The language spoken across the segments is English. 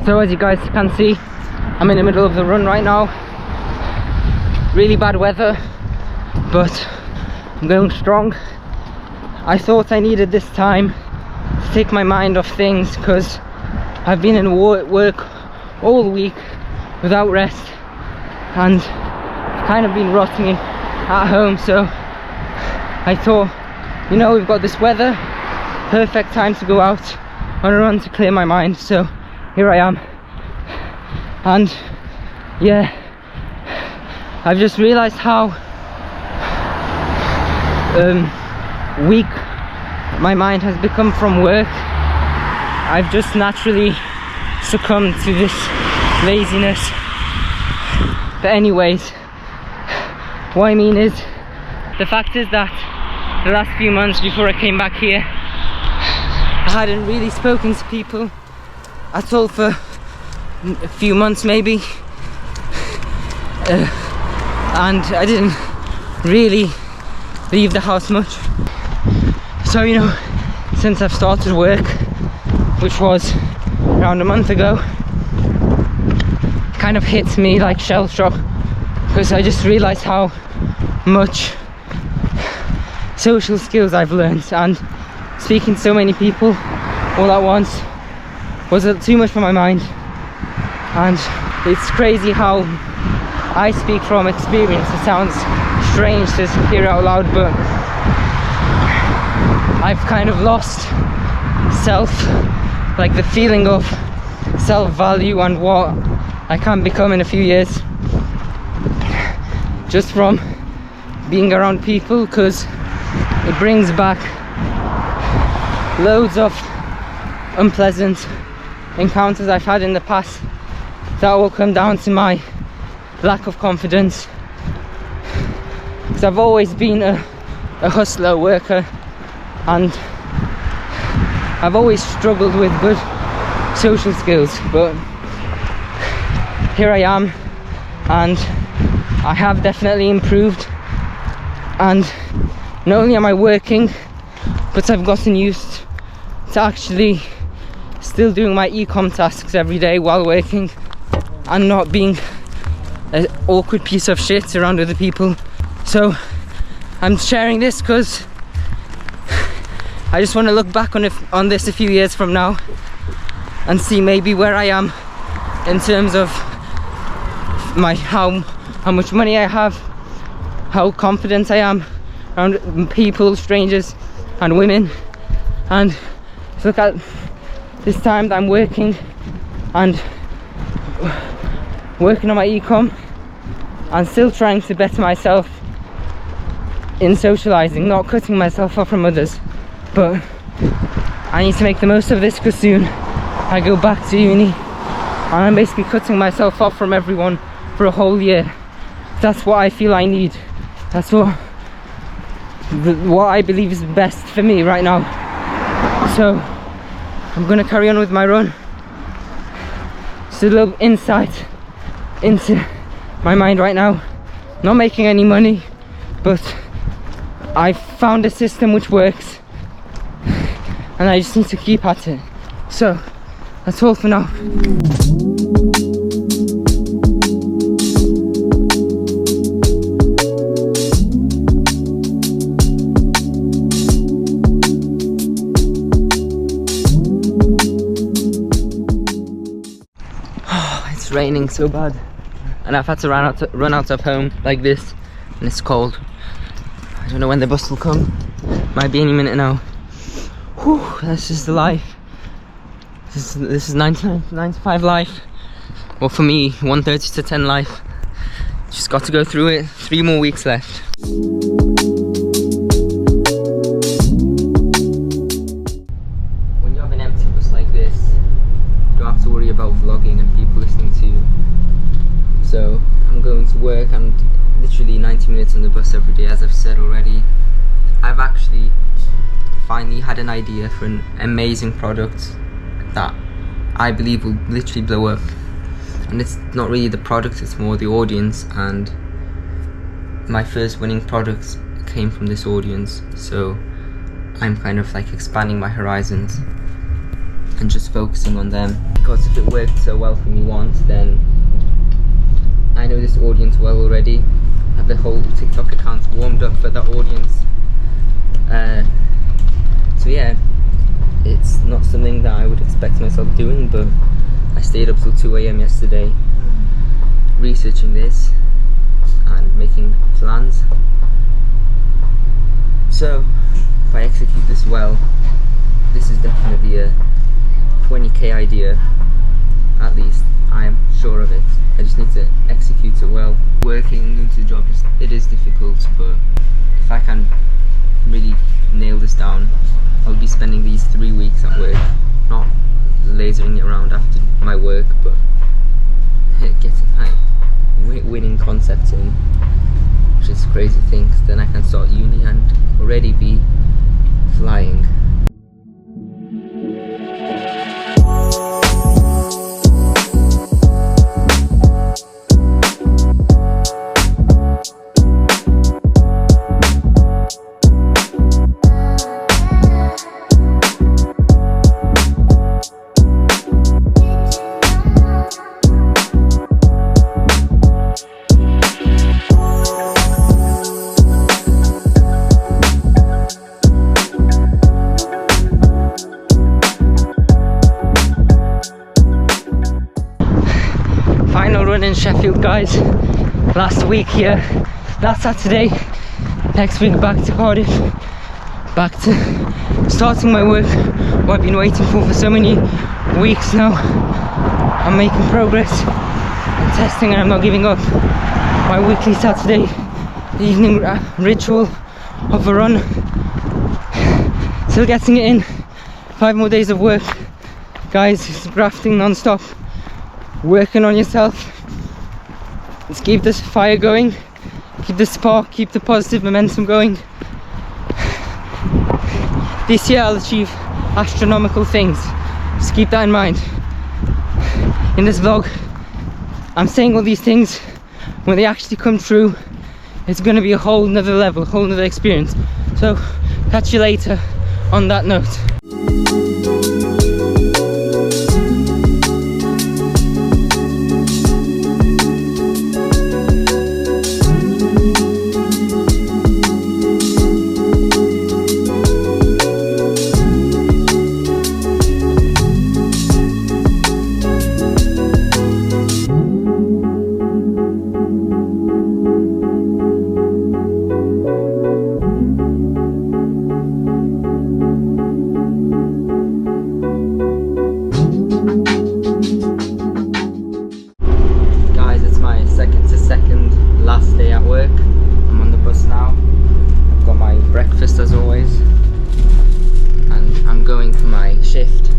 So as you guys can see, I'm in the middle of the run right now. Really bad weather, but I'm going strong. I thought I needed this time to take my mind off things because I've been in work all week without rest and kind of been rotting at home. So I thought, you know, we've got this weather, perfect time to go out on a run to clear my mind. So here I am, and yeah, I've just realized how weak my mind has become from work. I've just naturally succumbed to this laziness. But anyways, what I mean is, the fact is that the last few months before I came back here, I hadn't really spoken to people at all for a few months maybe, and I didn't really leave the house much. So, you know, since I've started work, which was around a month ago, it kind of hit me like shell shock, because I just realized how much social skills I've learned, and speaking to so many people all at once was too much for my mind. And it's crazy how I speak from experience. It sounds strange to hear out loud, but I've kind of lost like the feeling of self-value and what I can become in a few years, just from being around people, because it brings back loads of unpleasant encounters I've had in the past that will come down to my lack of confidence, because I've always been a hustler, worker, and I've always struggled with good social skills. But here I am, and I have definitely improved, and not only am I working, but I've gotten used to actually still doing my ecom tasks every day while working, and not being an awkward piece of shit around other people. So I'm sharing this because I just want to look back on this a few years from now and see maybe where I am in terms of how much money I have, how confident I am around people, strangers and women. And look at this time that I'm working on my ecom and still trying to better myself in socializing, not cutting myself off from others. But I need to make the most of this, because soon I go back to uni and I'm basically cutting myself off from everyone for a whole year. That's what I feel I need. That's what I believe is best for me right now. So I'm gonna carry on with my run. Just a little insight into my mind right now. Not making any money, but I've found a system which works, and I just need to keep at it. So that's all for now. It's raining so bad, and I've had to run out of home like this, and it's cold. I don't know when the bus will come. Might be any minute now. Whew, this is the life. This is 9 to 5 life. Well, for me, 1:30 to 10 life. Just got to go through it. 3 more weeks left. When you have an empty bus like this, you don't have to worry about vlogging and people listening to you. So I'm going to work. I'm literally 90 minutes on the bus every day, as I've said already. I've actually finally had an idea for an amazing product that I believe will literally blow up. And it's not really the product, it's more the audience, and my first winning product came from this audience. So I'm kind of like expanding my horizons and just focusing on them. because if it worked so well for me once, then I know this audience well already. I have the whole TikTok account warmed up for that audience. So yeah, it's not something that I would expect myself doing, but I stayed up till 2 AM yesterday researching this and making plans. So if I execute this well, this is definitely a 20k idea, at least. I am sure of it. I just need to execute it well. Working into the job, it is difficult, but if I can really nail this down, I'll be spending these 3 weeks at work, not lasering it around after my work, but getting my winning concepts in, which is a crazy thing. Then I can start uni and already be flying. In Sheffield, guys. Last week here, last Saturday. Next week back to Cardiff, back to starting my work what I've been waiting for so many weeks now. I'm making progress, I'm testing, and I'm not giving up. My weekly Saturday evening ritual of a run, still getting it in. 5 more days of work, guys. It's grafting non-stop, working on yourself. Let's keep this fire going, keep the spark, keep the positive momentum going. This year I'll achieve astronomical things, just keep that in mind. In this vlog, I'm saying all these things, when they actually come true, it's going to be a whole nother level, a whole nother experience. So, catch you later on that note. Last day at work. I'm on the bus now. I've got my breakfast as always, and I'm going for my shift.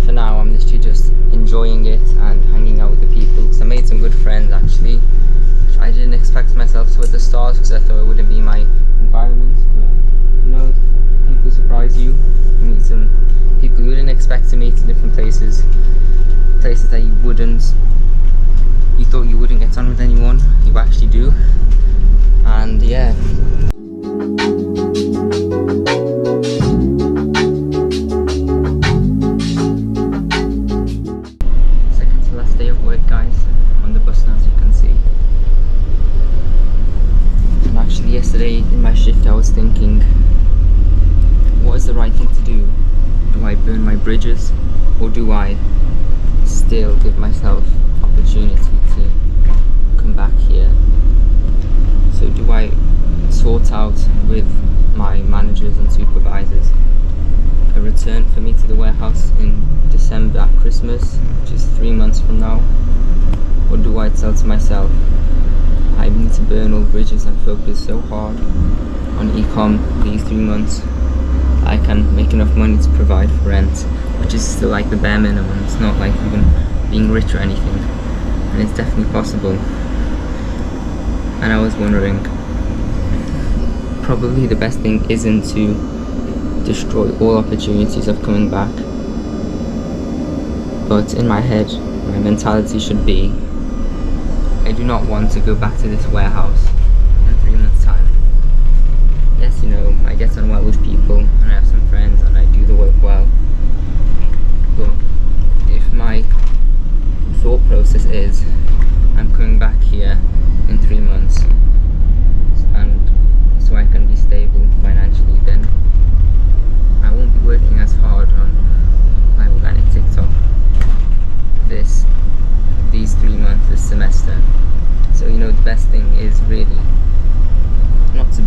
For now, I'm literally just enjoying it and hanging out with the people, because I made some good friends actually, which I didn't expect myself to at the start, because I thought it wouldn't be my environment. But you know, people surprise you. You meet some people you wouldn't expect to meet in different places that you thought you wouldn't get on with anyone, you actually do. And yeah, second to last day of work, guys. I'm on the bus now, as you can see. And actually yesterday in my shift I was thinking, what is the right thing to do? Do I burn my bridges, or do I still give myself opportunity to come back here? So do I sort out with my managers and supervisors a return for me to the warehouse in December at Christmas, which is 3 months from now? Or do I tell to myself, I need to burn all bridges and focus so hard on Ecom these 3 months I can make enough money to provide for rent, which is still like the bare minimum. It's not like even being rich or anything, and it's definitely possible. And I was wondering, probably the best thing isn't to destroy all opportunities of coming back, but in my head, my mentality should be, I do not want to go back to this warehouse in 3 months' time. Yes, you know, I get on well with people, and I have some friends, and I do the work well, but if my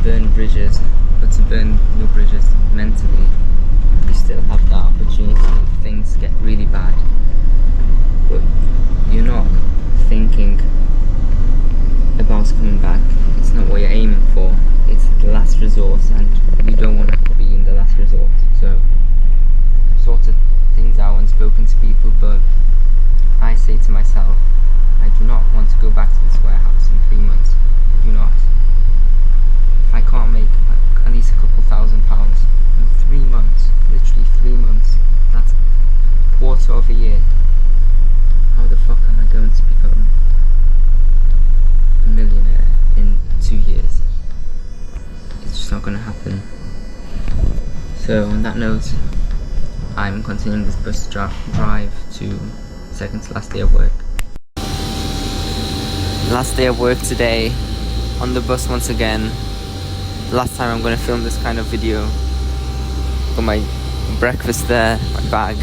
burn bridges, but to burn no bridges mentally. You still have that opportunity if things get really bad, but you're not thinking about coming back. It's not what you're aiming for. It's the last resort, and you don't want to be in the last resort. So I've sorted things out and spoken to people, but I say to myself, I do not want to go back to this warehouse in 3 months. I do not. If I can't make at least a couple £1,000 in 3 months, literally 3 months, that's a quarter of a year, how the fuck am I going to become a millionaire in 2 years? It's just not going to happen. So on that note, I'm continuing this bus drive to second to last day of work. Last day of work today, on the bus once again. Last time I'm going to film this kind of video. Got my breakfast there, my bag,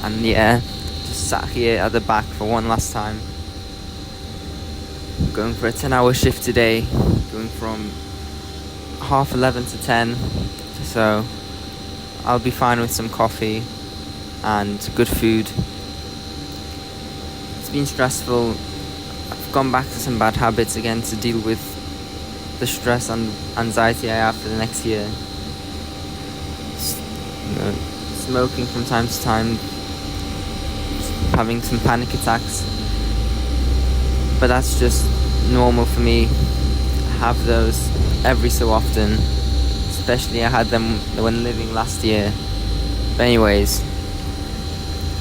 and yeah, just sat here at the back for one last time. Going for a 10-hour shift today, going from 11:30 to 10, so I'll be fine with some coffee and good food. It's been stressful. I've gone back to some bad habits again to deal with the stress and anxiety I have for the next year. Smoking from time to time, having some panic attacks, but that's just normal for me. I have those every so often, especially I had them when living last year. But anyways,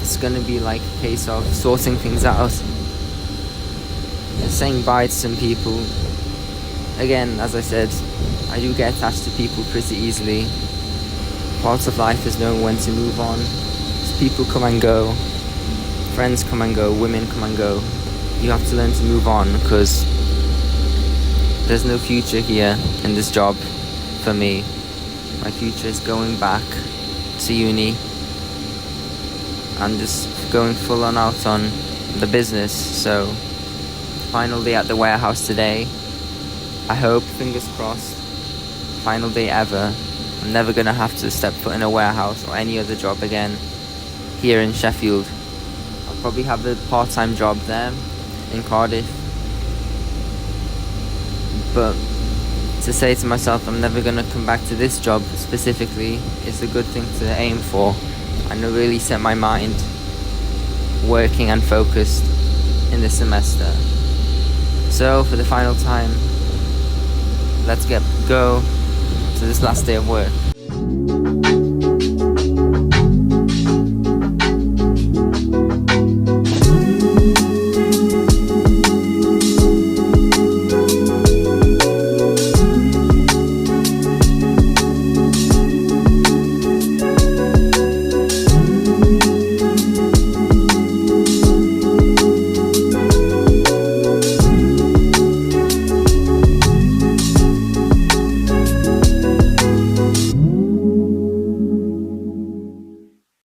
it's gonna be like a case of sorting things out, saying bye to some people. Again, as I said, I do get attached to people pretty easily. Part of life is knowing when to move on. As people come and go, friends come and go, women come and go. You have to learn to move on, because there's no future here in this job for me. My future is going back to uni and just going full on out on the business. So final day at the warehouse today. I hope, fingers crossed, final day ever. I'm never gonna have to step foot in a warehouse or any other job again here in Sheffield. I'll probably have a part-time job there in Cardiff, but to say to myself I'm never gonna come back to this job specifically is a good thing to aim for, and to really set my mind working and focused in this semester. So for the final time, let's go to this last day of work.